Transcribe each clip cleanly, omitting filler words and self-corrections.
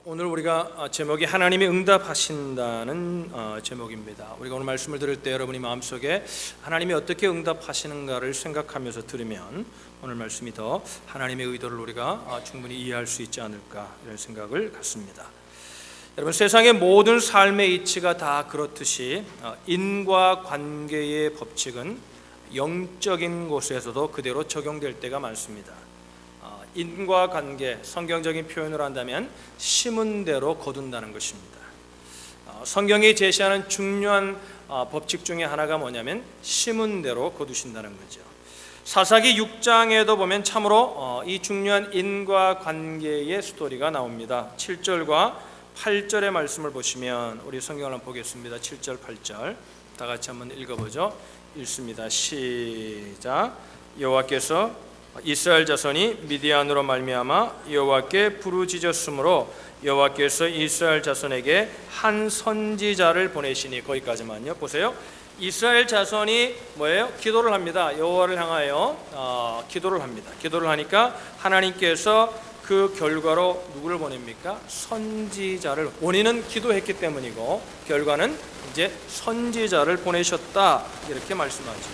오늘 우리가 제목이 하나님이 응답하신다는 제목입니다. 우리가 오늘 말씀을 들을 때 여러분이 마음속에 하나님이 어떻게 응답하시는가를 생각하면서 들으면 오늘 말씀이 더 하나님의 의도를 우리가 충분히 이해할 수 있지 않을까 이런 생각을 갖습니다. 여러분, 세상의 모든 삶의 이치가 다 그렇듯이 인과관계의 법칙은 영적인 곳에서도 그대로 적용될 때가 많습니다. 인과관계, 성경적인 표현을 한다면 심은 대로 거둔다는 것입니다. 성경이 제시하는 중요한 법칙 중에 하나가 뭐냐면 심은 대로 거두신다는 거죠. 사사기 6장에도 보면 참으로 이 중요한 인과관계의 스토리가 나옵니다. 7절과 8절의 말씀을 보시면 우리 성경을 한번 보겠습니다. 7절 8절 다 같이 한번 읽어보죠. 읽습니다. 시작. 여호와께서 이스라엘 자손이 미디안으로 말미암아 여호와께 부르짖었으므로 여호와께서 이스라엘 자손에게 한 선지자를 보내시니, 거기까지만요. 보세요. 이스라엘 자손이 뭐예요? 기도를 합니다. 여호와를 향하여 기도를 합니다. 기도를 하니까 하나님께서 그 결과로 누구를 보냅니까? 선지자를. 원인은 기도했기 때문이고 결과는 이제 선지자를 보내셨다, 이렇게 말씀하죠.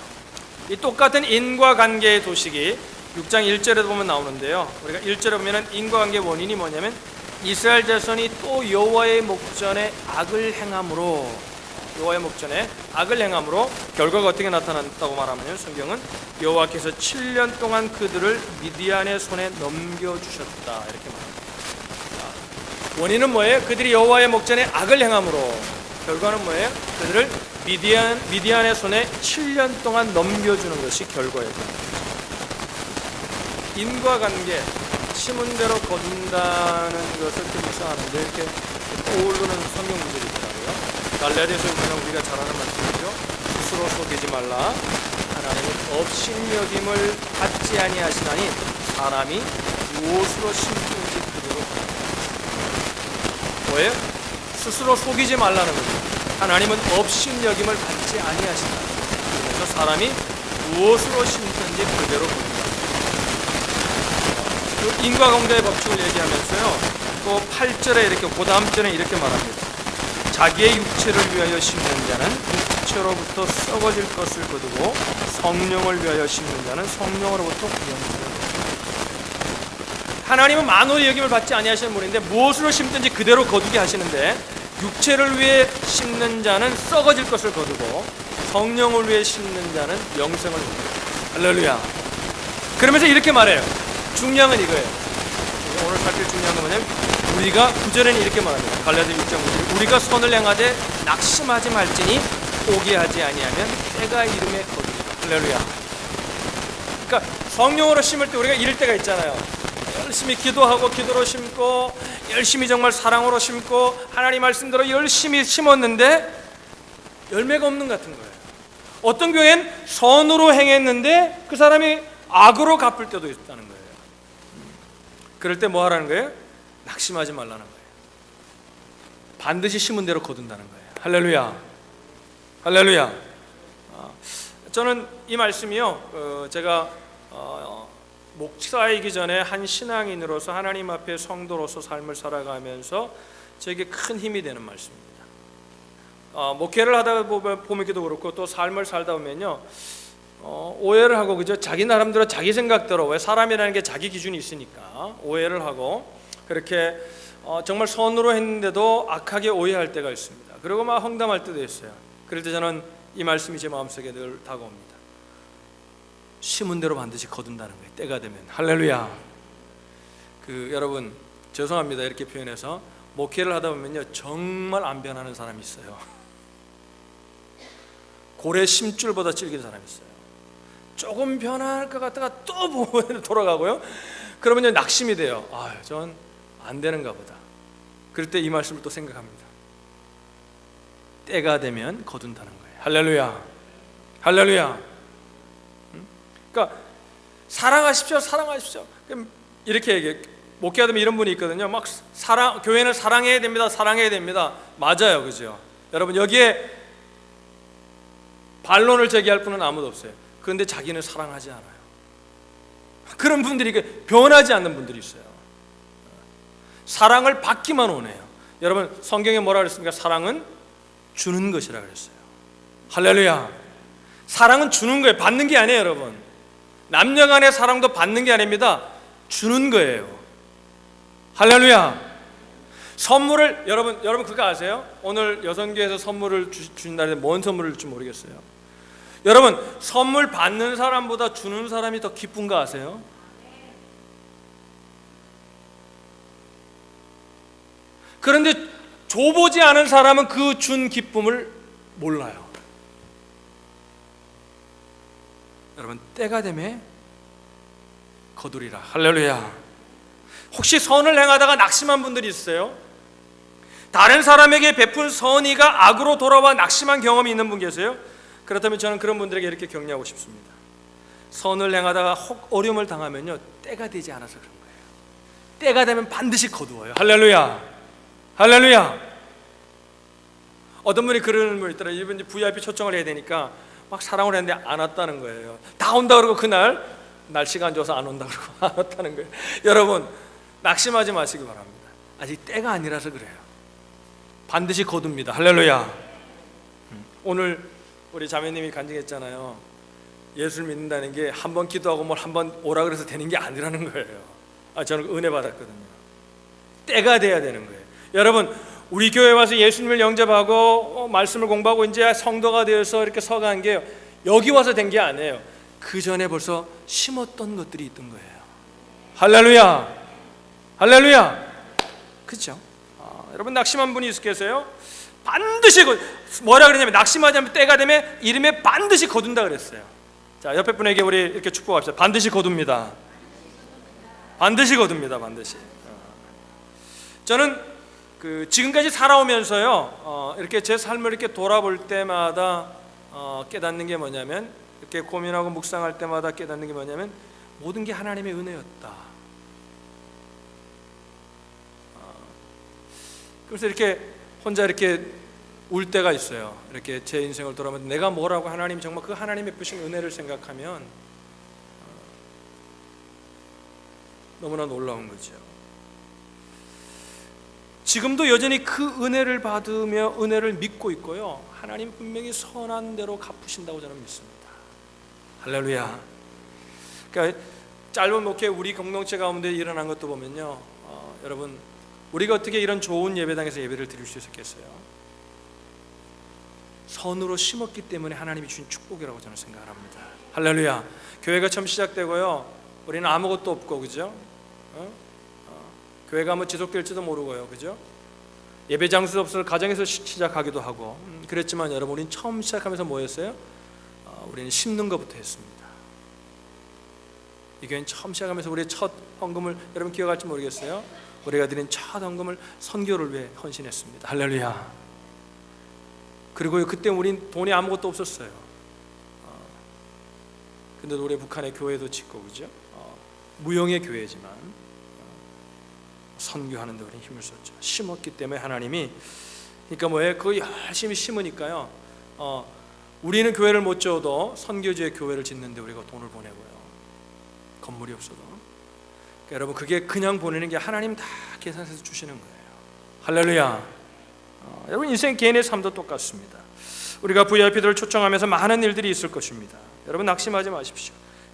이 똑같은 인과관계의 도식이 6장 1절에도 보면 나오는데요. 우리가 1절에 보면 인과관계 원인이 뭐냐면 이스라엘 자손이 또 여호와의 목전에 악을 행함으로, 결과가 어떻게 나타났다고 말하면 성경은 여호와께서 7년 동안 그들을 미디안의 손에 넘겨주셨다, 이렇게 말합니다. 원인은 뭐예요? 그들이 여호와의 목전에 악을 행함으로. 결과는 뭐예요? 그들을 미디안의 손에 7년 동안 넘겨주는 것이 결과예요. 인과관계, 심은 대로 거둔다는 것을 좀 이상하는데 이렇게 떠오르는 성경 구절이 있더라고요. 갈라디아서 보면 우리가 잘 아는 말씀이죠. 스스로 속이지 말라. 하나님은 업신여김을 받지 아니하시나니 사람이 무엇으로 심든지 그대로 거두라. 뭐예요? 스스로 속이지 말라는 거죠. 하나님은 업신여김을 받지 아니하신다. 그래서 사람이 무엇으로 심든지 그대로 거둔다. 인과관계의 법칙을 얘기하면서요, 또 8절에 이렇게, 그 다음 절에 이렇게 말합니다. 자기의 육체를 위하여 심는 자는 육체로부터 썩어질 것을 거두고 성령을 위하여 심는 자는 성령으로부터 영생을 거두고. 하나님은 만호의 여김을 받지 아니하시는 분인데 무엇으로 심든지 그대로 거두게 하시는데, 육체를 위해 심는 자는 썩어질 것을 거두고 성령을 위해 심는 자는 영생을 거두고. 할렐루야. 그러면서 이렇게 말해요. 중요한 건 이거예요. 오늘 살필 중요한 건 뭐냐면 우리가 9절에는 이렇게 말합니다. 갈라디아 6장 9절. 우리가 선을 행하되 낙심하지 말지니 포기하지 아니하면 때가 이름에 거두리라. 할렐루야. 그러니까 성령으로 심을 때 우리가 이럴 때가 있잖아요. 열심히 기도하고 기도로 심고 열심히 정말 사랑으로 심고 하나님 말씀대로 열심히 심었는데 열매가 없는 것 같은 거예요. 어떤 교회는 선으로 행했는데 그 사람이 악으로 갚을 때도 있다는 거예요. 그럴 때 뭐 하라는 거예요? 낙심하지 말라는 거예요. 반드시 심은 대로 거둔다는 거예요. 할렐루야. 할렐루야. 저는 이 말씀이요, 제가 목사이기 전에 한 신앙인으로서 하나님 앞에 성도로서 삶을 살아가면서 저에게 큰 힘이 되는 말씀입니다. 목회를 하다 보면기도 그렇고 또 삶을 살다 보면요, 오해를 하고, 그죠? 자기 나름대로 자기 생각대로, 왜 사람이라는 게 자기 기준이 있으니까 오해를 하고 그렇게 정말 선으로 했는데도 악하게 오해할 때가 있습니다. 그리고 막 험담할 때도 있어요. 그럴 때 저는 이 말씀이 제 마음속에 늘 다가옵니다. 심은 대로 반드시 거둔다는 거예요. 때가 되면. 할렐루야. 여러분, 죄송합니다, 이렇게 표현해서 목회를 하다 보면요, 정말 안 변하는 사람이 있어요. 고래 심줄보다 질긴 사람이 있어요. 조금 변할 것 같다가 또 돌아가고요. 그러면 낙심이 돼요. 전 안 되는가 보다. 그럴 때 이 말씀을 또 생각합니다. 때가 되면 거둔다는 거예요. 할렐루야. 할렐루야. 그러니까 사랑하십시오, 사랑하십시오. 이렇게 얘기해. 목회하다 보면 이런 분이 있거든요. 막 교회는 사랑해야 됩니다, 사랑해야 됩니다. 맞아요, 그죠? 여러분, 여기에 반론을 제기할 분은 아무도 없어요. 그런데 자기는 사랑하지 않아요. 그런 분들이, 변하지 않는 분들이 있어요. 사랑을 받기만 원해요. 여러분 성경에 뭐라 그랬습니까? 사랑은 주는 것이라 그랬어요. 할렐루야. 사랑은 주는 거예요. 받는 게 아니에요. 여러분, 남녀 간의 사랑도 받는 게 아닙니다. 주는 거예요. 할렐루야. 선물을 여러분 그거 아세요? 오늘 여성교회에서 선물을 주신다는데 뭔 선물을 줄지 모르겠어요. 여러분 선물 받는 사람보다 주는 사람이 더 기쁜 거 아세요? 그런데 줘보지 않은 사람은 그 준 기쁨을 몰라요. 여러분 때가 되면 거두리라. 할렐루야. 혹시 선을 행하다가 낙심한 분들이 있어요? 다른 사람에게 베푼 선의가 악으로 돌아와 낙심한 경험이 있는 분 계세요? 그렇다면 저는 그런 분들에게 이렇게 격려하고 싶습니다. 선을 행하다가 혹 어려움을 당하면요, 때가 되지 않아서 그런 거예요. 때가 되면 반드시 거두어요. 할렐루야. 할렐루야. 어떤 분이 그러는 분 있더라고요. 이분 VIP 초청을 해야 되니까 막 사랑을 했는데 안 왔다는 거예요. 다 온다 그러고 그날 날씨가 안 좋아서 안 온다 그러고 안 왔다는 거예요. 여러분 낙심하지 마시기 바랍니다. 아직 때가 아니라서 그래요. 반드시 거둡니다. 할렐루야. 오늘 우리 자매님이 간증했잖아요. 예수를 믿는다는 게 한 번 기도하고 뭘 한 번 오라 그래서 되는 게 아니라는 거예요. 저는 은혜 받았거든요. 때가 돼야 되는 거예요. 여러분 우리 교회 와서 예수님을 영접하고 말씀을 공부하고 이제 성도가 되어서 이렇게 서간 게 여기 와서 된 게 아니에요. 그 전에 벌써 심었던 것들이 있던 거예요. 할렐루야. 할렐루야. 그렇죠? 여러분 낙심한 분이 있을 계세요? 반드시 뭐라 그러냐면 낙심하지 않으면 때가 되면 이름에 반드시 거둔다 그랬어요. 자, 옆에 분에게 우리 이렇게 축복합시다. 반드시 거둡니다. 반드시 거둡니다. 반드시. 저는 지금까지 살아오면서요, 이렇게 제 삶을 이렇게 돌아볼 때마다 깨닫는 게 뭐냐면, 이렇게 고민하고 묵상할 때마다 깨닫는 게 뭐냐면, 모든 게 하나님의 은혜였다. 그래서 이렇게 혼자 이렇게 울 때가 있어요. 이렇게 제 인생을 돌아보면 내가 뭐라고 하나님이 정말 그 하나님의 베푸신 은혜를 생각하면 너무나 놀라운 거죠. 지금도 여전히 그 은혜를 받으며 은혜를 믿고 있고요, 하나님 분명히 선한 대로 갚으신다고 저는 믿습니다. 할렐루야. 그러니까 짧은 목회 우리 공동체 가운데 일어난 것도 보면요, 여러분 우리가 어떻게 이런 좋은 예배당에서 예배를 드릴 수 있었겠어요? 선으로 심었기 때문에 하나님이 주신 축복이라고 저는 생각을 합니다. 할렐루야. 교회가 처음 시작되고요, 우리는 아무것도 없고, 그죠? 교회가 뭐 지속될지도 모르고요, 그죠? 예배 장소 없어서 가정에서 시작하기도 하고, 그랬지만 여러분 우리는 처음 시작하면서 뭐였어요? 우리는 심는 것부터 했습니다. 이 교회는 처음 시작하면서 우리의 첫 헌금을 여러분 기억할지 모르겠어요. 우리가 드린 첫 헌금을 선교를 위해 헌신했습니다. 할렐루야. 그리고 그때 우린 돈이 아무것도 없었어요. 근데 우리 북한의 교회도 짓고, 그죠? 무용의 교회지만 선교하는 데 우리는 힘을 썼죠. 심었기 때문에 하나님이, 그러니까 뭐예요? 그거 열심히 심으니까요, 우리는 교회를 못 지어도 선교지의 교회를 짓는데 우리가 돈을 보내고요, 건물이 없어도. 그러니까 여러분 그게 그냥 보내는 게 하나님 다 계산해서 주시는 거예요. 할렐루야. 여러분 인생 개인의 삶도 똑같습니다. 우리가 VIP들을 초청하면서 많은 일들이 있을 것입니다. 여러분 낙심하지 마십시오.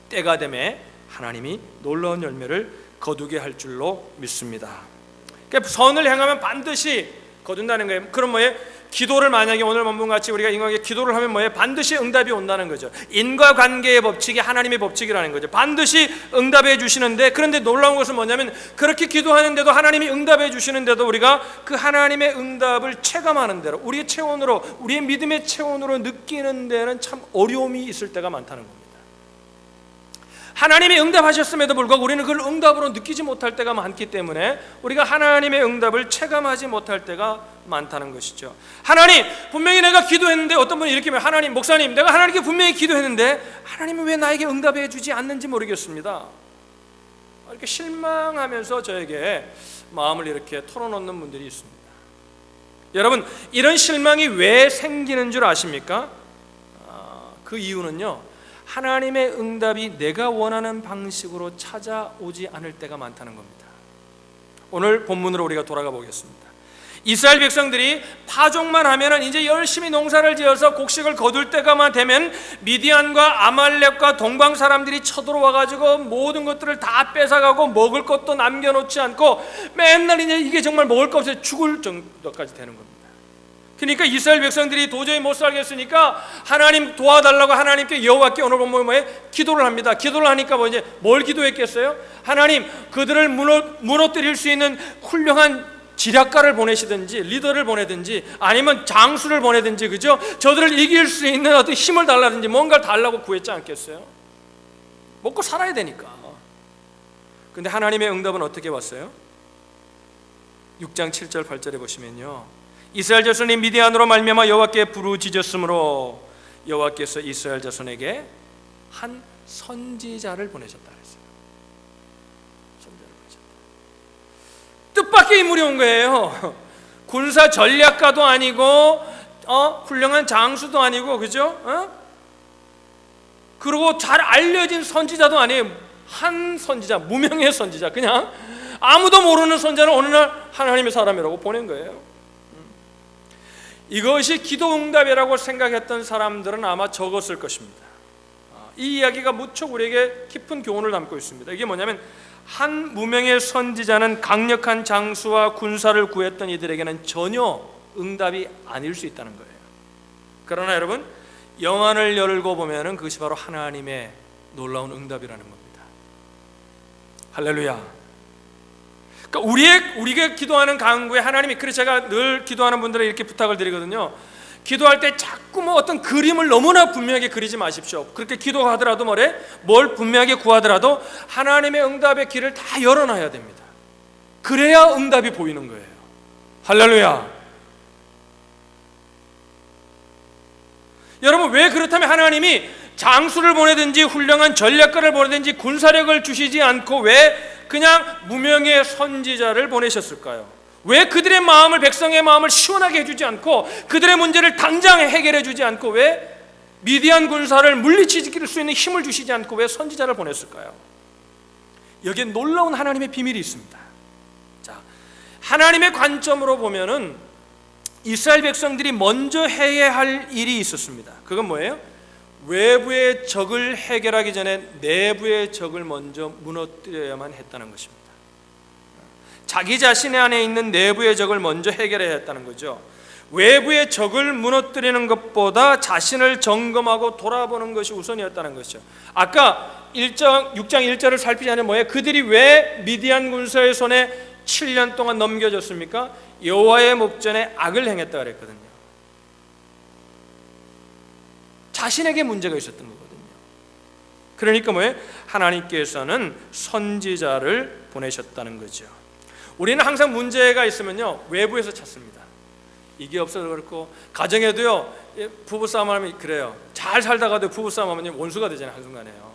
때가 되매 하나님이 놀라운 열매를 거두게 할 줄로 믿습니다. 그러니까 선을 행하면 반드시 거둔다는 거예요. 그럼 뭐예요? 기도를 만약에 오늘 본문같이 우리가 인간에게 기도를 하면 뭐예요? 반드시 응답이 온다는 거죠. 인과관계의 법칙이 하나님의 법칙이라는 거죠. 반드시 응답해 주시는데, 그런데 놀라운 것은 뭐냐면 그렇게 기도하는데도 하나님이 응답해 주시는데도 우리가 그 하나님의 응답을 체감하는 대로, 우리의 체온으로, 우리의 믿음의 체온으로 느끼는 데는 참 어려움이 있을 때가 많다는 겁니다. 하나님이 응답하셨음에도 불구하고 우리는 그걸 응답으로 느끼지 못할 때가 많기 때문에 우리가 하나님의 응답을 체감하지 못할 때가 많다는 것이죠. 하나님, 분명히 내가 기도했는데, 어떤 분이 이렇게 말해요. 하나님, 목사님, 내가 하나님께 분명히 기도했는데 하나님은 왜 나에게 응답해 주지 않는지 모르겠습니다. 이렇게 실망하면서 저에게 마음을 이렇게 털어놓는 분들이 있습니다. 여러분, 이런 실망이 왜 생기는 줄 아십니까? 그 이유는요, 하나님의 응답이 내가 원하는 방식으로 찾아오지 않을 때가 많다는 겁니다. 오늘 본문으로 우리가 돌아가 보겠습니다. 이스라엘 백성들이 파종만 하면은 이제 열심히 농사를 지어서 곡식을 거둘 때가만 되면 미디안과 아말렉과 동방 사람들이 쳐들어와 가지고 모든 것들을 다 뺏어가고 먹을 것도 남겨놓지 않고 맨날 이제 이게 정말 먹을 거 없어서 죽을 정도까지 되는 겁니다. 그러니까 이스라엘 백성들이 도저히 못 살겠으니까 하나님 도와달라고 하나님께 여호와께 오늘 보면 뭐예요? 기도를 합니다. 기도를 하니까 뭐 이제 뭘 기도했겠어요? 하나님, 그들을 무너뜨릴 수 있는 훌륭한 지략가를 보내시든지 리더를 보내든지 아니면 장수를 보내든지, 그죠? 저들을 이길 수 있는 어떤 힘을 달라든지 뭔가를 달라고 구했지 않겠어요? 먹고 살아야 되니까. 근데 하나님의 응답은 어떻게 왔어요? 6장 7절 8절에 보시면요, 이스라엘 자손이 미디안으로 말미암아 여호와께 부르짖었으므로 여호와께서 이스라엘 자손에게 한 선지자를 보내셨다 그랬어요. 선지자를 보내셨다. 뜻밖의 인물이 온 거예요. 군사 전략가도 아니고 훌륭한 장수도 아니고, 그죠? 그리고 잘 알려진 선지자도 아니에요. 한 선지자, 무명의 선지자, 그냥 아무도 모르는 선지자를 어느 날 하나님의 사람이라고 보낸 거예요. 이것이 기도 응답이라고 생각했던 사람들은 아마 적었을 것입니다. 이 이야기가 무척 우리에게 깊은 교훈을 담고 있습니다. 이게 뭐냐면, 한 무명의 선지자는 강력한 장수와 군사를 구했던 이들에게는 전혀 응답이 아닐 수 있다는 거예요. 그러나 여러분, 영안을 열고 보면은 그것이 바로 하나님의 놀라운 응답이라는 겁니다. 할렐루야. 그러니까 우리가 기도하는 간구에 하나님이, 그래서 제가 늘 기도하는 분들에게 이렇게 부탁을 드리거든요. 기도할 때 자꾸 뭐 어떤 그림을 너무나 분명하게 그리지 마십시오. 그렇게 기도하더라도 뭘 분명하게 구하더라도 하나님의 응답의 길을 다 열어놔야 됩니다. 그래야 응답이 보이는 거예요. 할렐루야. 여러분, 왜 그렇다면 하나님이 장수를 보내든지 훌륭한 전략가를 보내든지 군사력을 주시지 않고 왜 그냥 무명의 선지자를 보내셨을까요? 왜 그들의 마음을, 백성의 마음을 시원하게 해주지 않고 그들의 문제를 당장 해결해 주지 않고 왜 미디안 군사를 물리칠 수 있는 힘을 주시지 않고 왜 선지자를 보냈을까요? 여기에 놀라운 하나님의 비밀이 있습니다. 자, 하나님의 관점으로 보면은 이스라엘 백성들이 먼저 해야 할 일이 있었습니다. 그건 뭐예요? 외부의 적을 해결하기 전에 내부의 적을 먼저 무너뜨려야만 했다는 것입니다. 자기 자신 안에 있는 내부의 적을 먼저 해결해야 했다는 거죠. 외부의 적을 무너뜨리는 것보다 자신을 점검하고 돌아보는 것이 우선이었다는 것이죠. 아까 6장 1절을 살피지 않으면 뭐예요? 그들이 왜 미디안 군사의 손에 7년 동안 넘겨졌습니까? 여호와의 목전에 악을 행했다 그랬거든요. 자신에게 문제가 있었던 거거든요. 그러니까 뭐예요? 하나님께서는 선지자를 보내셨다는 거죠. 우리는 항상 문제가 있으면요, 외부에서 찾습니다. 이게 없어서 그렇고, 가정에도요, 부부싸움 하면 그래요. 잘 살다가도 부부싸움 하면 원수가 되잖아요, 한순간에요.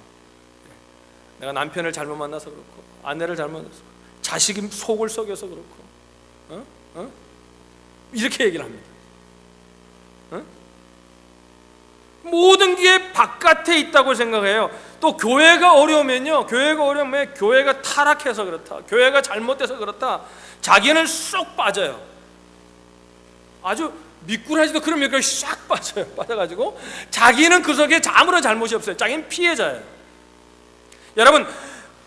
내가 남편을 잘못 만나서 그렇고, 아내를 잘못 만나서 그렇고, 자식이 속을 썩여서 그렇고, 이렇게 얘기를 합니다. 모든 게 바깥에 있다고 생각해요. 또 교회가 어려우면 교회가 타락해서 그렇다, 교회가 잘못돼서 그렇다, 자기는 쏙 빠져요. 아주 미꾸라지도 그런 미꾸라지 싹 빠져가지고 자기는 그 속에 아무런 잘못이 없어요. 자기는 피해자예요. 여러분,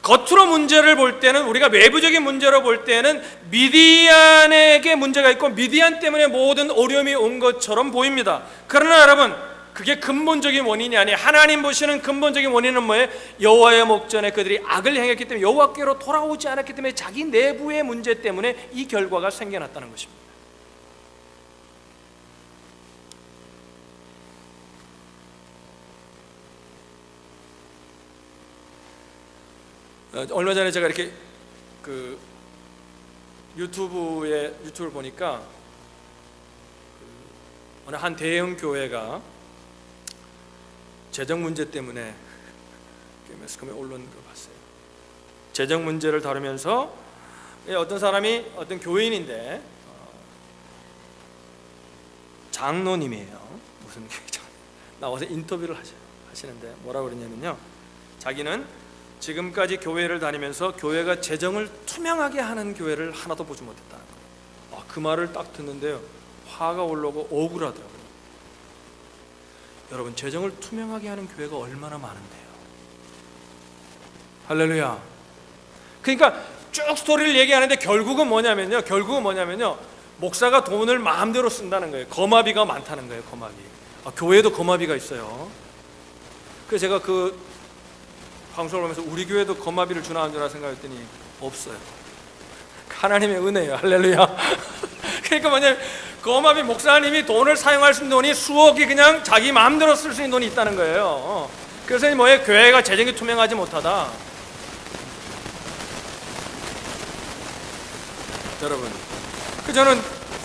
겉으로 문제를 볼 때는, 우리가 외부적인 문제로 볼 때는 미디안에게 문제가 있고 미디안 때문에 모든 어려움이 온 것처럼 보입니다. 그러나 여러분, 그게 근본적인 원인이 아니에요. 하나님 보시는 근본적인 원인은 뭐예요? 여호와의 목전에 그들이 악을 행했기 때문에, 여호와께로 돌아오지 않았기 때문에, 자기 내부의 문제 때문에 이 결과가 생겨났다는 것입니다. 얼마 전에 제가 이렇게 유튜브를 보니까 어느 한 대형 교회가 재정 문제 때문에 매스컴에 올라온 걸 봤어요. 재정 문제를 다루면서 어떤 사람이, 어떤 교인인데 장로님이에요. 무슨 나와서 인터뷰를 하시는데 뭐라고 그러냐면요, 자기는 지금까지 교회를 다니면서 교회가 재정을 투명하게 하는 교회를 하나도 보지 못했다는 거예요. 그 말을 딱 듣는데요, 화가 올라오고 억울하더라고요. 여러분, 재정을 투명하게 하는 교회가 얼마나 많은데요. 할렐루야. 그러니까 쭉 스토리를 얘기하는데 결국은 뭐냐면요, 목사가 돈을 마음대로 쓴다는 거예요. 거마비가 많다는 거예요. 거마비. 교회도 거마비가 있어요. 그래서 제가 그 방송을 보면서 우리 교회도 거마비를 주나 안 주나 생각했더니 없어요. 하나님의 은혜예요. 할렐루야. 그러니까 뭐냐면 거마비 목사님이 돈을 사용할 수 있는 돈이 수억이 그냥 자기 마음대로 쓸 수 있는 돈이 있다는 거예요. 그래서 뭐예요? 교회가 재정이 투명하지 못하다. 여러분, 저는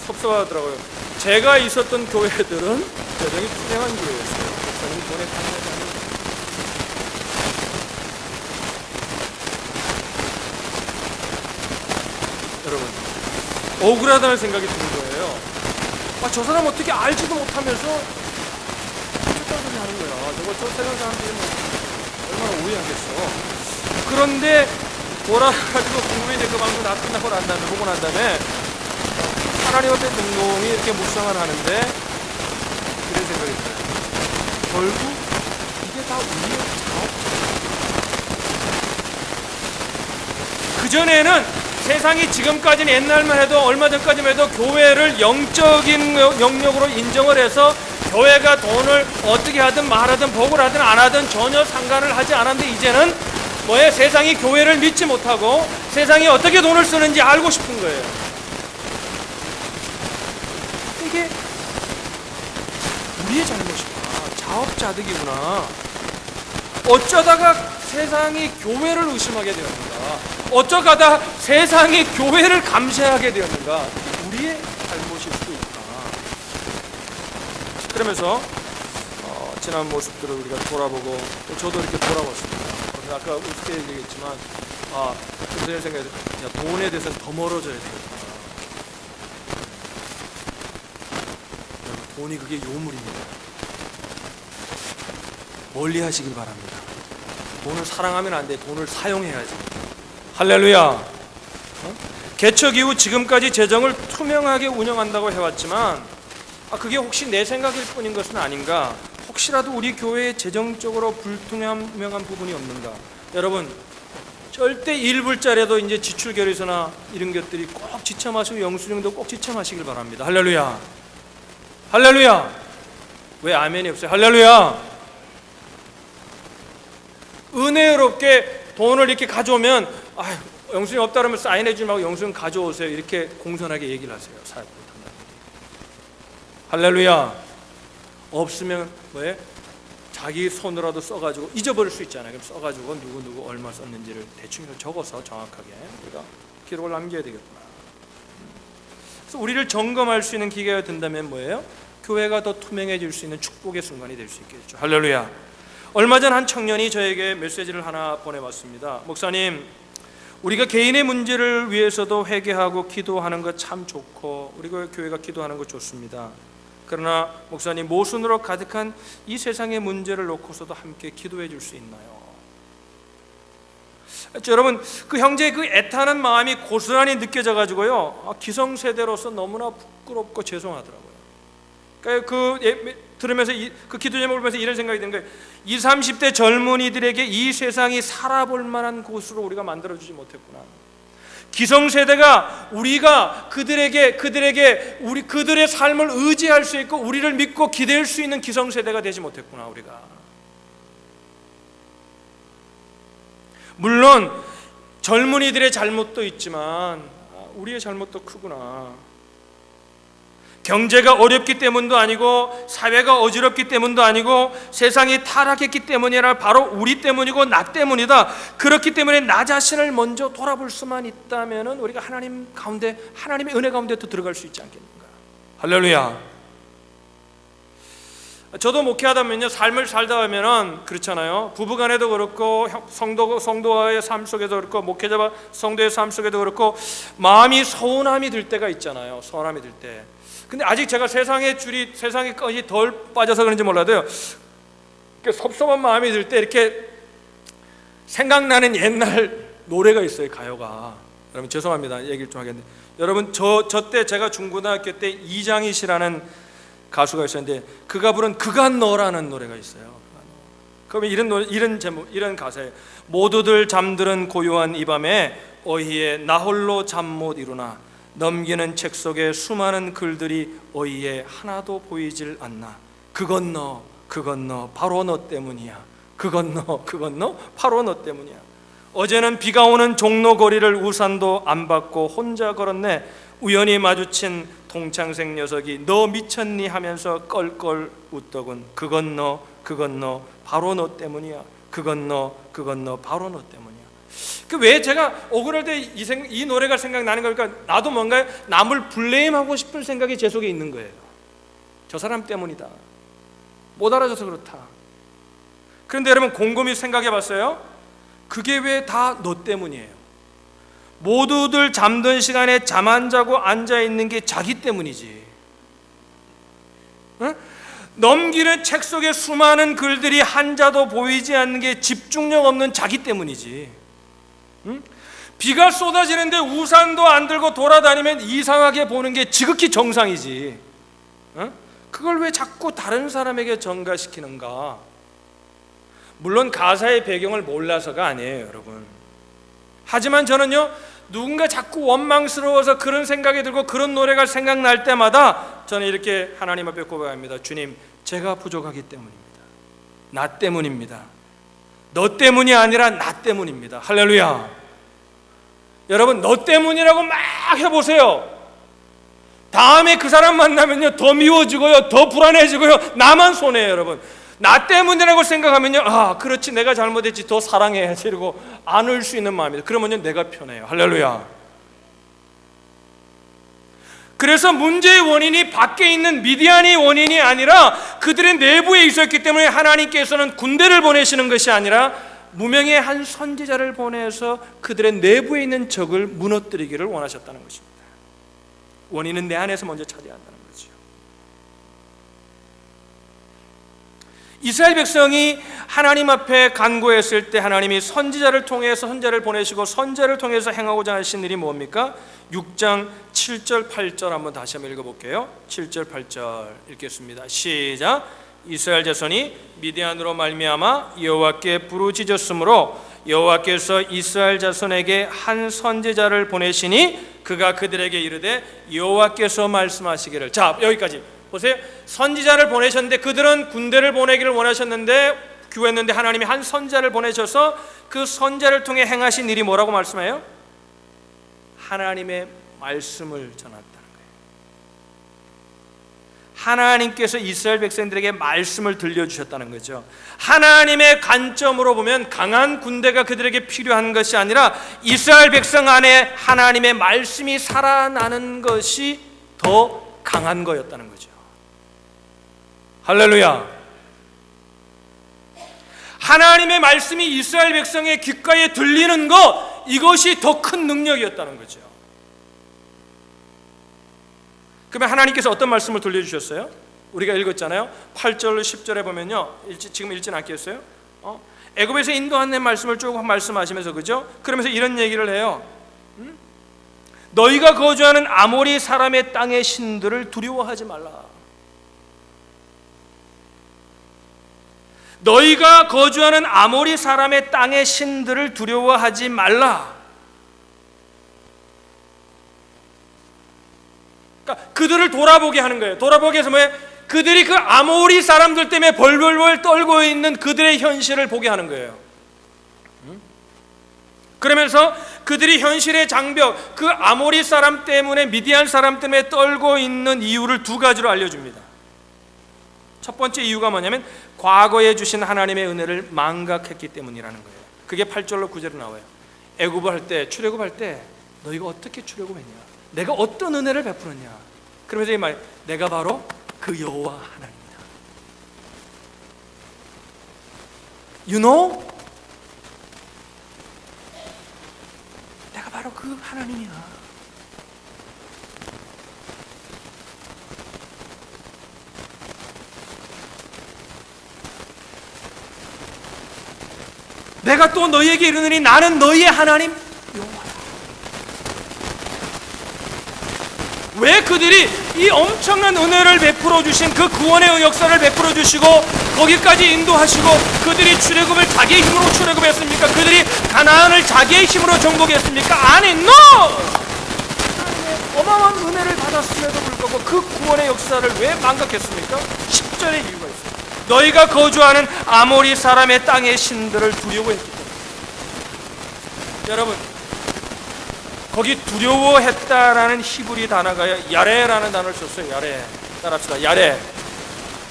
섭섭하더라고요. 제가 있었던 교회들은 재정이 투명한 교회였어요. 목사님이 돈에 관여하지 않는. 여러분, 억울하다는 생각이 드는 거예요. 저 사람 어떻게 알지도 못하면서 어쨌다는 소리 하는 거야. 저 세상 사람들이 얼마나 오해하겠어. 그런데 돌아가지고 공부에 이제 그 방송 다 끝나고 난 다음에, 보고 난 다음에 하나님 앞에 등록이 이렇게 묵상을 하는데 그런 생각이 들어요. 결국 이게 다 우리의 자업. 그전에는 세상이 지금까지는 옛날만 해도 얼마 전까지만 해도 교회를 영적인 영역으로 인정을 해서 교회가 돈을 어떻게 하든 말하든 복을 하든 안 하든 전혀 상관을 하지 않았는데, 이제는 세상이 교회를 믿지 못하고 세상이 어떻게 돈을 쓰는지 알고 싶은 거예요. 이게 우리의 잘못이구나, 자업자득이구나. 어쩌다가 세상이 교회를 의심하게 되었는가, 어쩌다가 세상이 교회를 감시하게 되었는가. 우리의 잘못일 수도 있다. 그러면서 지난 모습들을 우리가 돌아보고, 또 저도 이렇게 돌아봤습니다. 아까 우습게 얘기했지만 그런 생각이 들어요. 돈에 대해서는 더 멀어져야 되겠다. 돈이 그게 요물입니다. 멀리 하시길 바랍니다. 돈을 사랑하면 안 돼. 돈을 사용해야지. 할렐루야. 개척 이후 지금까지 재정을 투명하게 운영한다고 해왔지만 그게 혹시 내 생각일 뿐인 것은 아닌가? 혹시라도 우리 교회에 재정적으로 불투명한 부분이 없는가? 여러분, 절대 일불짜리라도 이제 지출 결의서나 이런 것들이 꼭 지쳐 마시고, 영수증도 꼭 지쳐 마시길 바랍니다. 할렐루야. 할렐루야. 왜 아멘이 없어요? 할렐루야. 은혜롭게 돈을 이렇게 가져오면 영수증 없다 그러면 사인해 주지 말고 영수증 가져오세요. 이렇게 공손하게 얘기를 하세요. 사역 못한다. 할렐루야. 없으면 뭐예요? 자기 손으로라도 써가지고 잊어버릴 수 있잖아요. 그럼 써가지고 누구 얼마 썼는지를 대충 적어서 정확하게 우리가 기록을 남겨야 되겠구나. 그래서 우리를 점검할 수 있는 기회가 된다면 뭐예요? 교회가 더 투명해질 수 있는 축복의 순간이 될 수 있겠죠. 할렐루야. 얼마 전 한 청년이 저에게 메시지를 하나 보내왔습니다. 목사님, 우리가 개인의 문제를 위해서도 회개하고 기도하는 것 참 좋고 우리가 교회가 기도하는 것 좋습니다. 그러나 목사님, 모순으로 가득한 이 세상의 문제를 놓고서도 함께 기도해 줄 수 있나요? 여러분, 그 형제의 그 애타는 마음이 고스란히 느껴져 가지고요, 기성세대로서 너무나 부끄럽고 죄송하더라고요. 그러니까 들으면서 그 기도 제목을 보면서 이런 생각이 드는 거예요. 20, 30대 젊은이들에게 이 세상이 살아볼 만한 곳으로 우리가 만들어주지 못했구나. 기성세대가 우리가 그들에게 그들의 삶을 의지할 수 있고 우리를 믿고 기댈 수 있는 기성세대가 되지 못했구나. 우리가 물론 젊은이들의 잘못도 있지만 우리의 잘못도 크구나. 경제가 어렵기 때문도 아니고 사회가 어지럽기 때문도 아니고 세상이 타락했기 때문이라 바로 우리 때문이고 나 때문이다. 그렇기 때문에 나 자신을 먼저 돌아볼 수만 있다면 우리가 하나님 가운데, 하나님의 은혜 가운데 또 들어갈 수 있지 않겠는가. 할렐루야. 저도 목회하다 보면요, 삶을 살다 보면은 그렇잖아요. 부부간에도 그렇고 성도와의 삶 속에도 그렇고 목회자와 성도의 삶 속에도 그렇고 마음이 서운함이 들 때가 있잖아요. 서운함이 들 때. 근데 아직 제가 세상에 것이 덜 빠져서 그런지 몰라도요, 섭섭한 마음이 들 때 이렇게 생각나는 옛날 노래가 있어요. 가요가. 여러분 죄송합니다. 얘기를 좀 하겠는데, 여러분 저 때 제가 중고등학교 때 이장희 씨라는 가수가 있었는데 그가 부른 그간 너라는 노래가 있어요. 그러면 이런 제목, 이런 가사예요. 모두들 잠들은 고요한 이 밤에 어희에 나 홀로 잠 못 이루나 넘기는 책 속에 수많은 글들이 어희에 하나도 보이질 않나. 그건 너 바로 너 때문이야. 그건 너 바로 너 때문이야. 어제는 비가 오는 종로 거리를 우산도 안 받고 혼자 걸었네. 우연히 마주친 동창생 녀석이 너 미쳤니 하면서 껄껄 웃더군. 그건 너 바로 너 때문이야. 그건 너 바로 너 때문이야. 왜 제가 억울할 때 이 노래가 생각나는 걸까? 나도 뭔가 남을 블레임하고 싶은 생각이 제 속에 있는 거예요. 저 사람 때문이다. 못 알아줘서 그렇다. 그런데 여러분 곰곰이 생각해 봤어요? 그게 왜 다 너 때문이에요? 모두들 잠든 시간에 잠 안 자고 앉아 있는 게 자기 때문이지. 응? 넘기는 책 속에 수많은 글들이 한자도 보이지 않는 게 집중력 없는 자기 때문이지. 응? 비가 쏟아지는데 우산도 안 들고 돌아다니면 이상하게 보는 게 지극히 정상이지. 응? 그걸 왜 자꾸 다른 사람에게 전가시키는가? 물론 가사의 배경을 몰라서가 아니에요, 여러분. 하지만 저는요, 누군가 자꾸 원망스러워서 그런 생각이 들고 그런 노래가 생각날 때마다 저는 이렇게 하나님 앞에 고백합니다. 주님, 제가 부족하기 때문입니다. 나 때문입니다. 너 때문이 아니라 나 때문입니다. 할렐루야. 여러분, 너 때문이라고 막 해보세요. 다음에 그 사람 만나면요, 더 미워지고요, 더 불안해지고요, 나만 손해요. 여러분, 나 때문이라고 생각하면요, 아 그렇지, 내가 잘못했지, 더 사랑해야지, 이러고 안을 수 있는 마음이다. 그러면요 내가 편해요. 할렐루야. 그래서 문제의 원인이 밖에 있는 미디안의 원인이 아니라 그들의 내부에 있었기 때문에 하나님께서는 군대를 보내시는 것이 아니라 무명의 한 선지자를 보내서 그들의 내부에 있는 적을 무너뜨리기를 원하셨다는 것입니다. 원인은 내 안에서 먼저 찾아야 한다는 거죠. 이스라엘 백성이 하나님 앞에 간구했을 때 하나님이 선지자를 통해서 선지자를 보내시고 선지자를 통해서 행하고자 하신 일이 뭡니까? 6장 7절 8절 한번 다시 한번 읽어볼게요. 7절 8절 읽겠습니다. 시작. 이스라엘 자손이 미디안으로 말미암아 여호와께 부르짖었으므로 여호와께서 이스라엘 자손에게 한 선지자를 보내시니 그가 그들에게 이르되 여호와께서 말씀하시기를. 자, 여기까지 보세요. 선지자를 보내셨는데 그들은 군대를 보내기를 원하셨는데 구했는데 하나님이 한 선지자를 보내셔서 그 선지자를 통해 행하신 일이 뭐라고 말씀해요? 하나님의 말씀을 전한다는 거예요. 하나님께서 이스라엘 백성들에게 말씀을 들려주셨다는 거죠. 하나님의 관점으로 보면 강한 군대가 그들에게 필요한 것이 아니라 이스라엘 백성 안에 하나님의 말씀이 살아나는 것이 더 강한 거였다는 거죠. 할렐루야. 하나님의 말씀이 이스라엘 백성의 귓가에 들리는 것, 이것이 더 큰 능력이었다는 거죠. 그러면 하나님께서 어떤 말씀을 들려주셨어요? 우리가 읽었잖아요. 8절 10절에 보면요, 지금 읽진 않겠어요? 애굽에서 인도한 말씀을 쭉 말씀하시면서, 그죠? 그러면서 이런 얘기를 해요. 너희가 거주하는 아모리 사람의 땅의 신들을 두려워하지 말라. 너희가 거주하는 아모리 사람의 땅의 신들을 두려워하지 말라. 그러니까 그들을 돌아보게 하는 거예요. 돌아보게 해서 뭐예요? 그들이 그 아모리 사람들 때문에 벌벌벌 떨고 있는 그들의 현실을 보게 하는 거예요. 그러면서 그들이 현실의 장벽, 그 아모리 사람 때문에, 미디안 사람 때문에 떨고 있는 이유를 두 가지로 알려줍니다. 첫 번째 이유가 뭐냐면 과거에 주신 하나님의 은혜를 망각했기 때문이라는 거예요. 그게 8절로 9절로 나와요. 애굽을 할 때, 출애굽할 때 너희가 어떻게 출애굽했냐? 내가 어떤 은혜를 베풀었냐? 그러면서 이 말, 내가 바로 그 여호와 하나님이다. You know? 내가 바로 그 하나님이야. 내가 또 너희에게 이르노니 나는 너희의 하나님 여호와라. 왜 그들이 이 엄청난 은혜를 베풀어 주신 그 구원의 역사를 베풀어 주시고 거기까지 인도하시고 그들이 출애굽을 자기의 힘으로 출애굽했습니까? 그들이 가나안을 자기의 힘으로 정복했습니까? 아니, NO! 어마어마한 은혜를 받았음에도 불구하고 그 구원의 역사를 왜 망각했습니까? 10절의 이유가 있습니다. 너희가 거주하는 아모리 사람의 땅의 신들을 두려워했기 때문에. 여러분, 거기 두려워했다라는 히브리 단어가 야레라는 단어를 썼어요. 야레. 따라합시다. 야레.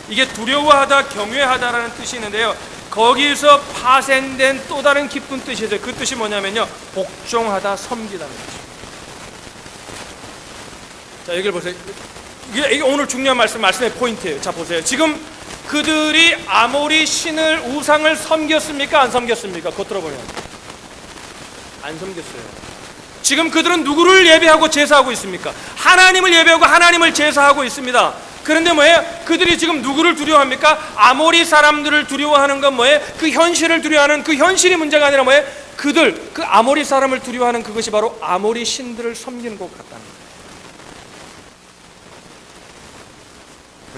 이게 두려워하다, 경외하다라는 뜻이 있는데요, 거기서 파생된 또 다른 깊은 뜻이 있어요. 그 뜻이 뭐냐면요, 복종하다, 섬기다는 뜻이에요. 자, 여기를 보세요. 이게 오늘 중요한 말씀의 포인트예요. 자, 보세요. 지금 그들이 아모리 신을, 우상을 섬겼습니까? 안 섬겼습니까? 겉으로 보면 안 섬겼어요. 지금 그들은 누구를 예배하고 제사하고 있습니까? 하나님을 예배하고 하나님을 제사하고 있습니다. 그런데 뭐예요? 그들이 지금 누구를 두려워합니까? 아모리 사람들을 두려워하는 건 뭐예요? 그 현실을 두려워하는, 그 현실이 문제가 아니라 뭐예요? 그들, 그 아모리 사람을 두려워하는 그것이 바로 아모리 신들을 섬기는 것 같다는 거예요.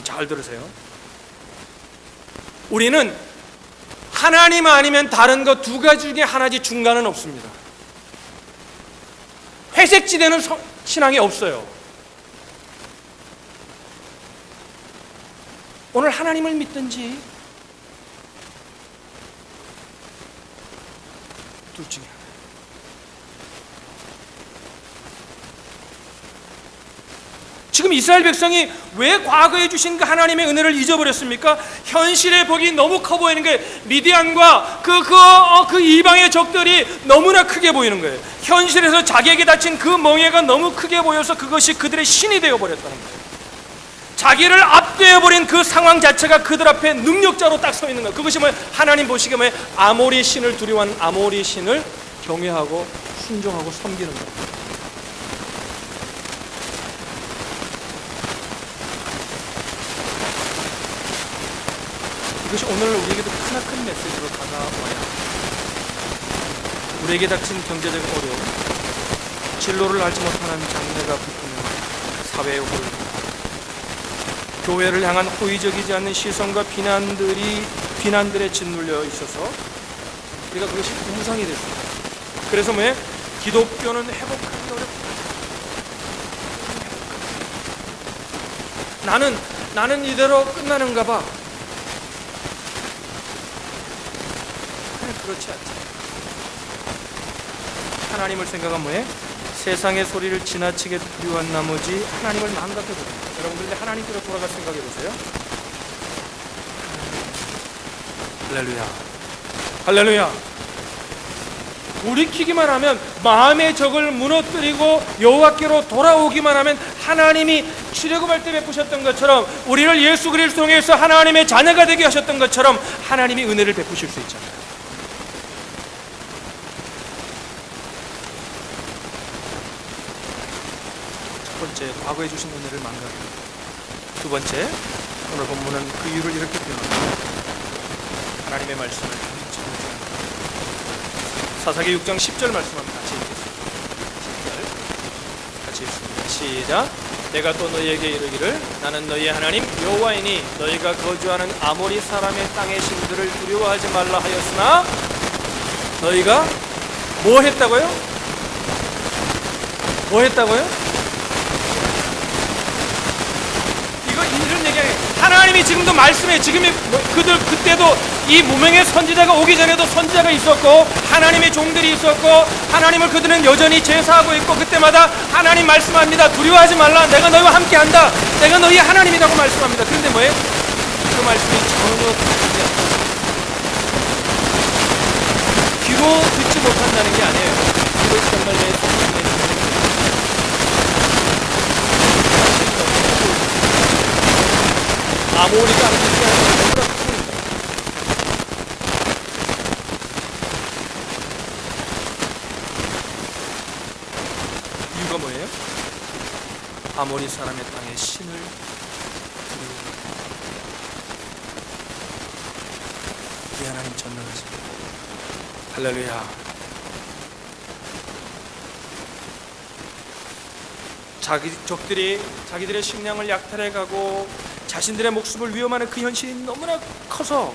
잘 들으세요. 우리는 하나님 아니면 다른 것 두 가지 중에 하나지 중간은 없습니다. 회색지대는 신앙이 없어요. 오늘 하나님을 믿든지 둘 중에 하나. 지금 이스라엘 백성이 왜 과거에 주신 그 하나님의 은혜를 잊어버렸습니까? 현실의 복이 너무 커 보이는 거예요. 미디안과 그 이방의 적들이 너무나 크게 보이는 거예요. 현실에서 자기에게 닥친 그 멍해가 너무 크게 보여서 그것이 그들의 신이 되어버렸다는 거예요. 자기를 압도해버린 그 상황 자체가 그들 앞에 능력자로 딱 서 있는 거예요. 그것이 뭐예요? 하나님 보시기에 뭐예요? 아모리 신을 두려워하는, 아모리 신을 경외하고 순종하고 섬기는 거예요. 이것이 오늘 우리에게도 크나큰 메시지로 다가와야 합니다. 우리에게 닥친 경제적 어려움, 진로를 알지 못하는 장래가 붙는 사회의 홀, 교회를 향한 호의적이지 않는 시선과 비난들에 짓눌려 있어서 우리가 그것이 우상이 됐습니다. 그래서 뭐예요? 기독교는 회복하기 어렵다. 나는 이대로 끝나는가 봐. 그렇지 않죠. 하나님을 생각하면 뭐예요? 세상의 소리를 지나치게 두려워한 나머지 하나님을 망각해버립니다. 여러분들 하나님께로 돌아가 생각해보세요. 할렐루야, 할렐루야. 돌이키기만 하면, 마음의 적을 무너뜨리고 여호와께로 돌아오기만 하면 하나님이 출애굽할 때 베푸셨던 것처럼, 우리를 예수 그리스도를 통해서 하나님의 자녀가 되게 하셨던 것처럼 하나님이 은혜를 베푸실 수 있잖아요. 첫 번째, 과거에 주신 은혜를 망각합니다. 두 번째, 오늘 본문은 그 이유를 이렇게 표현합니다. 하나님의 말씀을 사사기 6장 10절 말씀합니다. 같이 읽겠습니다. 10절 같이 읽습니다. 시작. 내가 또 너희에게 이르기를 나는 너희의 하나님 여호와이니 너희가 거주하는 아모리 사람의 땅의 신들을 두려워하지 말라 하였으나 너희가 뭐 했다고요? 뭐 했다고요? 이런 얘기 아니에요. 하나님이 지금도 말씀해. 지금이 그들 그때도 이 무명의 선지자가 오기 전에도 선지자가 있었고 하나님의 종들이 있었고 하나님을 그들은 여전히 제사하고 있고 그때마다 하나님 말씀합니다. 두려워하지 말라. 내가 너희와 함께한다. 내가 너희의 하나님이라고 말씀합니다. 그런데 뭐예요? 그 말씀이 전혀 듣지 않습니다. 귀로 듣지 못한다는 게 아니에요. 이것이 정말 내 성경에 아모리가 하는 것이 너무나 큽니다. 이유가 뭐예요? 아모리 사람의 땅에 신을 두려워합니다. 우리 하나님 전능하십니다. 할렐루야. 자기 적들이 자기들의 식량을 약탈해가고 자신들의 목숨을 위험하는 그 현실이 너무나 커서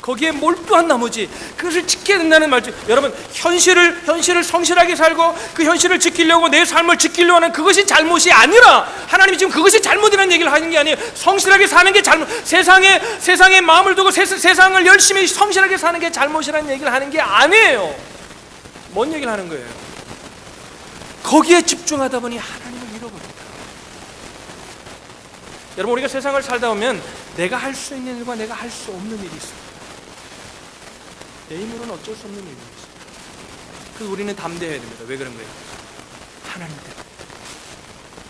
거기에 몰두한 나머지 그것을 지켜야 된다는 말이죠. 여러분, 현실을 성실하게 살고 그 현실을 지키려고 내 삶을 지키려고 하는 그것이 잘못이 아니라, 하나님이 지금 그것이 잘못이라는 얘기를 하는 게 아니에요. 성실하게 사는 게 잘못, 세상에 마음을 두고 세상을 열심히 성실하게 사는 게 잘못이라는 얘기를 하는 게 아니에요. 뭔 얘기를 하는 거예요? 거기에 집중하다 보니 하나님을 잃어버립니다. 여러분, 우리가 세상을 살다 보면 내가 할 수 있는 일과 내가 할 수 없는 일이 있어요. 내 힘으로는 어쩔 수 없는 일이 있어요. 그래서 우리는 담대해야 됩니다. 왜 그런 거예요? 하나님 때문에.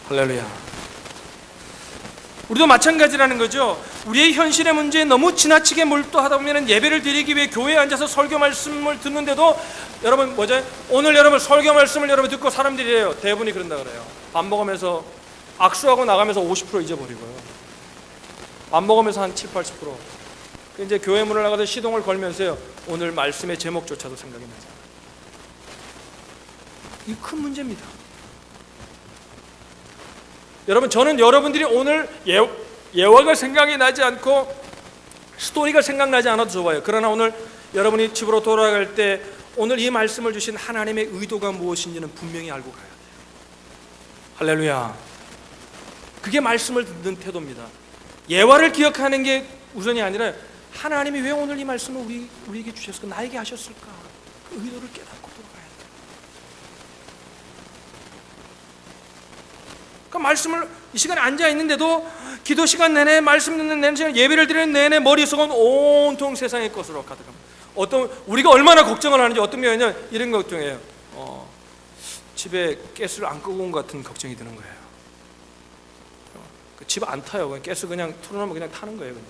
할렐루야. 우리도 마찬가지라는 거죠. 우리의 현실의 문제에 너무 지나치게 몰두하다 보면 예배를 드리기 위해 교회에 앉아서 설교 말씀을 듣는데도, 여러분 뭐죠? 오늘 여러분 설교 말씀을 여러분 듣고 사람들이 해요. 대부분이 그런다 그래요. 밥 먹으면서 악수하고 나가면서 50% 잊어버리고요. 밥 먹으면서 한 7, 80%. 이제 교회 문을 나가서 시동을 걸면서요, 오늘 말씀의 제목조차도 생각이 나죠. 이 큰 문제입니다. 여러분, 저는 여러분들이 오늘 예화가 생각이 나지 않고 스토리가 생각나지 않아도 좋아요. 그러나 오늘 여러분이 집으로 돌아갈 때 오늘 이 말씀을 주신 하나님의 의도가 무엇인지는 분명히 알고 가야 돼요. 할렐루야. 그게 말씀을 듣는 태도입니다. 예화를 기억하는 게 우선이 아니라 하나님이 왜 오늘 이 말씀을 우리에게 주셨을까? 나에게 하셨을까? 그 의도를 깨닫고 돌아가야 돼요. 그러니까 말씀을 이 시간에 앉아 있는데도 기도 시간 내내, 말씀 듣는 내내, 예배를 드리는 내내 머릿속은 온통 세상의 것으로 가득합니다. 우리가 얼마나 걱정을 하는지 어떤 면에는 이런 걱정이에요. 집에 가스를 안 끄고 온 것 같은 걱정이 드는 거예요. 집 안 타요. 가스 그냥 틀어놓으면 그냥 타는 거예요. 그냥.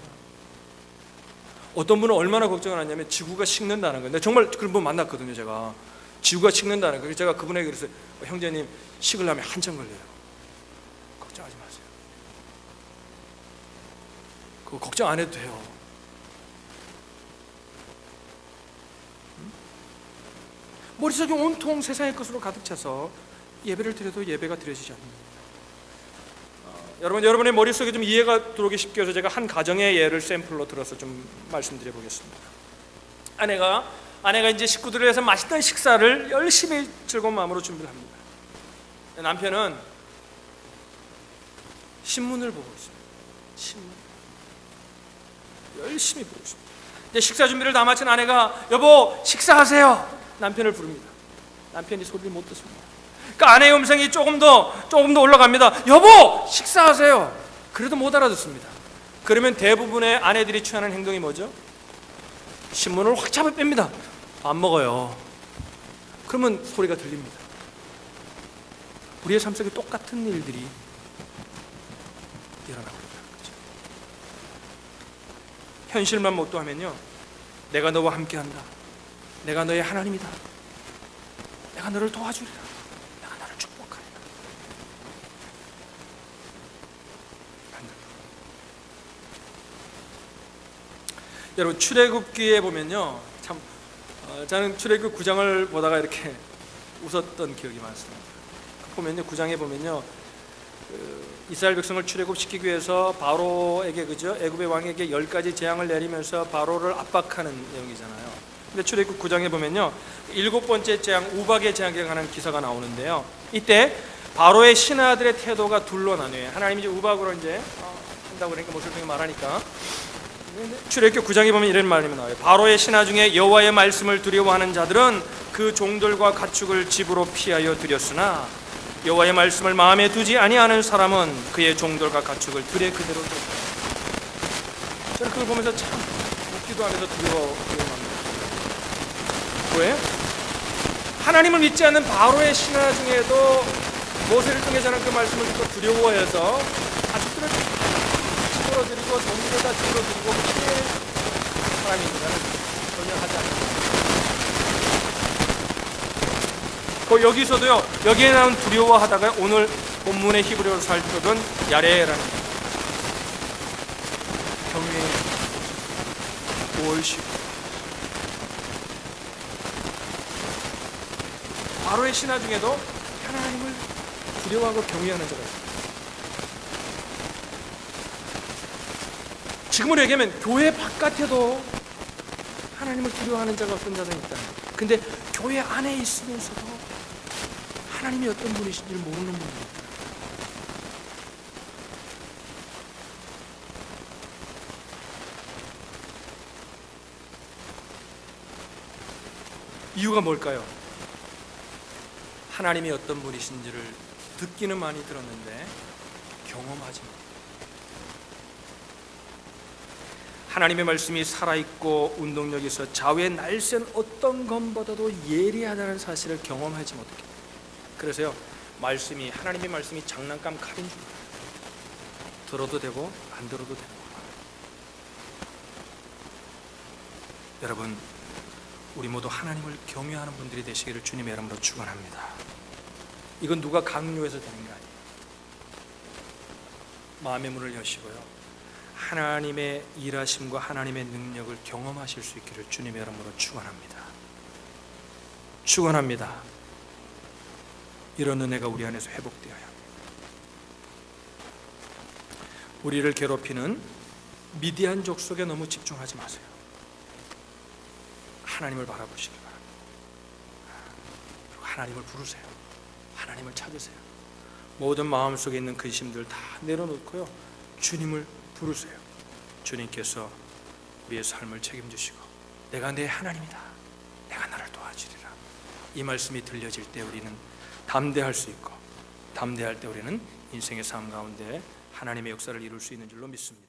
어떤 분은 얼마나 걱정을 하냐면 지구가 식는다는 거예요. 정말 그런 분 만났거든요. 제가 지구가 식는다는 거예요. 제가 그분에게 그랬어요. 형제님, 식으려면 한참 걸려요. 걱정하지 마세요. 그거 걱정 안 해도 돼요. 머릿속에 온통 세상의 것으로 가득 차서 예배를 드려도 예배가 드려지지 않습니다. 여러분의 머릿속에 좀 이해가 들어오기 쉽게 해서 제가 한 가정의 예를 샘플로 들어서 좀 말씀드려 보겠습니다. 아내가 이제 식구들을 위해서 맛있는 식사를 열심히 즐거운 마음으로 준비를 합니다. 남편은 신문을 보고 있어요. 신문 열심히 보고 있습니다. 이제 식사 준비를 다 마친 아내가 여보 식사하세요. 남편을 부릅니다. 남편이 소리를 못 듣습니다. 그러니까 아내의 음성이 조금 더 올라갑니다. 여보 식사하세요. 그래도 못 알아듣습니다. 그러면 대부분의 아내들이 취하는 행동이 뭐죠? 신문을 확 잡아 뺍니다. 안 먹어요. 그러면 소리가 들립니다. 우리의 삶 속에 똑같은 일들이 일어나고 있다는 거죠. 현실만 몰두하면요, 내가 너와 함께한다, 내가 너의 하나님이다, 내가 너를 도와주리라, 내가 너를 축복하리라. 여러분, 출애굽기에 보면요, 참 저는 출애굽 9장을 보다가 이렇게 웃었던 기억이 많습니다. 보면요, 9장에 보면요, 이스라엘 백성을 출애굽시키기 위해서 바로에게, 그죠? 애굽의 왕에게 10가지 재앙을 내리면서 바로를 압박하는 내용이잖아요. 근데 출애굽 9장에 보면요, 7번째 재앙, 우박의 재앙에 관한 기사가 나오는데요, 이때 바로의 신하들의 태도가 둘로 나뉘어요. 하나님이 이제 우박으로 이제 한다고 그러니까 모슬통이 말하니까, 출애굽 9장에 보면 이런 말이 나와요. 바로의 신하 중에 여호와의 말씀을 두려워하는 자들은 그 종들과 가축을 집으로 피하여 들였으나 여호와의 말씀을 마음에 두지 아니하는 사람은 그의 종들과 가축을 들에 그대로 뒀다. 저는 그걸 보면서 참 웃기도 하면서 두려워합니다. 왜? 하나님을 믿지 않는 바로의 신하 중에도 모세를 통해 전한 그 말씀을 듣고 두려워해서 가축들을 집으로 드리고 종들을 다 집으로 드리고 피해 사람인가는 전혀 하지 않습니다. 여기서도요, 여기에 나온 두려워하다가 오늘 본문의 히브리어로 살펴본 야레라는 경외의 월십. 바로의 신하 중에도 하나님을 두려워하고 경외하는 자가 있습니다. 지금으로 얘기하면 교회 바깥에도 하나님을 두려워하는 자가 어떤 자들이 있다. 근데 교회 안에 있으면서도 하나님이 어떤 분이신지를 모르는 분이 있다. 이유가 뭘까요? 하나님이 어떤 분이신지를 듣기는 많이 들었는데 경험하지 못해요. 하나님의 말씀이 살아있고 운동력이 있어 좌우의 날쌘 어떤 것보다도 예리하다는 사실을 경험하지 못했기 때문에. 그래서요, 하나님의 말씀이 장난감 칼인 줄 들어도 되고 안 들어도 되는 거예요. 여러분, 우리 모두 하나님을 경외하는 분들이 되시기를 주님의 이름으로 축원합니다. 이건 누가 강요해서 되는 게 아니에요. 마음의 문을 여시고요, 하나님의 일하심과 하나님의 능력을 경험하실 수 있기를 주님의 이름으로 축원합니다. 축원합니다. 이런 은혜가 우리 안에서 회복되어야 합니다. 우리를 괴롭히는 미디안족 속에 너무 집중하지 마세요. 하나님을 바라보시기 바랍니다. 그리고 하나님을 부르세요. 하나님을 찾으세요. 모든 마음속에 있는 근심들 다 내려놓고요, 주님을 부르세요. 주님께서 우리의 삶을 책임지시고 내가 내 하나님이다, 내가 나를 도와주리라, 이 말씀이 들려질 때 우리는 담대할 수 있고, 담대할 때 우리는 인생의 삶 가운데 하나님의 역사를 이룰 수 있는 줄로 믿습니다.